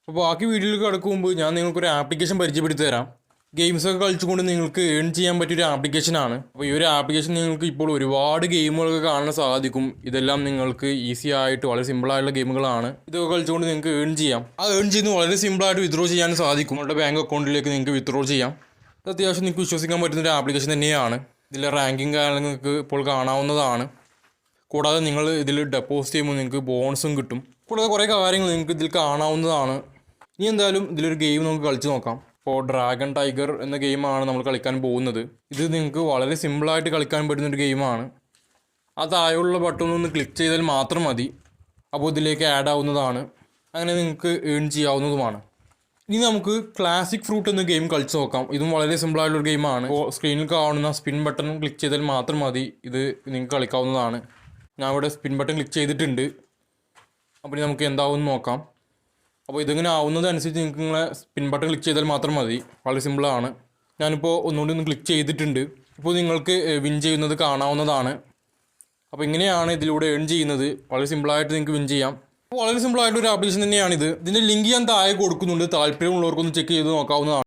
അപ്പോൾ ബാക്കി വീഡിയോയിൽ കിടക്കും മുമ്പ് ഞാൻ നിങ്ങൾക്കൊരു ആപ്ലിക്കേഷൻ പരിചയപ്പെടുത്തി തരാം. ഗെയിംസൊക്കെ കളിച്ചുകൊണ്ട് നിങ്ങൾക്ക് ഏൺ ചെയ്യാൻ പറ്റിയൊരു ആപ്ലിക്കേഷനാണ്. അപ്പോൾ ഈ ഒരു ആപ്ലിക്കേഷൻ നിങ്ങൾക്ക് ഇപ്പോൾ ഒരുപാട് ഗെയിമുകളൊക്കെ കാണാൻ സാധിക്കും. ഇതെല്ലാം നിങ്ങൾക്ക് ഈസി ആയിട്ട് വളരെ സിമ്പിളായിട്ടുള്ള ഗെയിമുകളാണ്. ഇതൊക്കെ കളിച്ചുകൊണ്ട് നിങ്ങൾക്ക് ഏൺ ചെയ്യാം. ആ ഏൺ ചെയ്യുന്നത് വളരെ സിമ്പിളായിട്ട് വിത്ഡ്രോ ചെയ്യാൻ സാധിക്കും. നിങ്ങളുടെ ബാങ്ക് അക്കൗണ്ടിലേക്ക് നിങ്ങൾക്ക് വിത്ഡ്രോ ചെയ്യാം. ഇത് അത്യാവശ്യം നിങ്ങൾക്ക് വിശ്വസിക്കാൻ പറ്റുന്നൊരു ആപ്ലിക്കേഷൻ തന്നെയാണ്. ഇതിലെ റാങ്കിങ് കാര്യങ്ങൾ നിങ്ങൾക്ക് ഇപ്പോൾ കാണാവുന്നതാണ്. കൂടാതെ നിങ്ങൾ ഇതിൽ ഡെപ്പോസിറ്റ് ചെയ്യുമ്പോൾ നിങ്ങൾക്ക് ബോണസും കിട്ടും. കൂടാതെ കുറേ കാര്യങ്ങൾ നിങ്ങൾക്ക് ഇതിൽ കാണാവുന്നതാണ്. ഇനി എന്തായാലും ഇതിലൊരു ഗെയിം നമുക്ക് കളിച്ച് നോക്കാം. ഇപ്പോൾ ഡ്രാഗൺ ടൈഗർ എന്ന ഗെയിമാണ് നമ്മൾ കളിക്കാൻ പോകുന്നത്. ഇത് നിങ്ങൾക്ക് വളരെ സിമ്പിളായിട്ട് കളിക്കാൻ പറ്റുന്നൊരു ഗെയിമാണ്. ആ താഴെയുള്ള ബട്ടൺ ഒന്ന് ക്ലിക്ക് ചെയ്താൽ മാത്രം മതി. അപ്പോൾ ഇതിലേക്ക് ആഡ് ആവുന്നതാണ്. അങ്ങനെ നിങ്ങൾക്ക് ഏൺ ചെയ്യാവുന്നതുമാണ്. ഇനി നമുക്ക് ക്ലാസിക് ഫ്രൂട്ട് എന്ന ഗെയിം കളിച്ച് നോക്കാം. ഇതും വളരെ സിമ്പിളായിട്ടുള്ള ഗെയിമാണ്. ഇപ്പോൾ സ്ക്രീനിൽ കാണുന്ന സ്പിൻ ബട്ടൺ ക്ലിക്ക് ചെയ്താൽ മാത്രം മതി ഇത് നിങ്ങൾക്ക് കളിക്കാവുന്നതാണ്. ഞാൻ ഇവിടെ സ്പിൻ ബട്ടൺ ക്ലിക്ക് ചെയ്തിട്ടുണ്ട്. അപ്പോൾ നമുക്ക് എന്താവും നോക്കാം. അപ്പോൾ ഇതിങ്ങനെ ആവുന്നതനുസരിച്ച് നിങ്ങൾക്ക് നിങ്ങളെ സ്പിൻ ബട്ടൺ ക്ലിക്ക് ചെയ്താൽ മാത്രം മതി. വളരെ സിമ്പിളാണ്. ഞാനിപ്പോൾ ഒന്നുകൂടി ഒന്ന് ക്ലിക്ക് ചെയ്തിട്ടുണ്ട്. ഇപ്പോൾ നിങ്ങൾക്ക് വിൻ ചെയ്യുന്നത് കാണാവുന്നതാണ്. അപ്പോൾ ഇങ്ങനെയാണ് ഇതിലൂടെ ഏൺ ചെയ്യുന്നത്. വളരെ സിമ്പിളായിട്ട് നിങ്ങൾക്ക് വിൻ ചെയ്യാം. അപ്പോൾ വളരെ സിമ്പിളായിട്ടൊരു ആപ്ലിക്കേഷൻ തന്നെയാണിത്. ഇതിൻ്റെ ലിങ്ക് ഞാൻ താഴെ കൊടുക്കുന്നുണ്ട്. താല്പര്യമുള്ളവർക്കൊന്ന് ചെക്ക് ചെയ്ത് നോക്കാവുന്നതാണ്.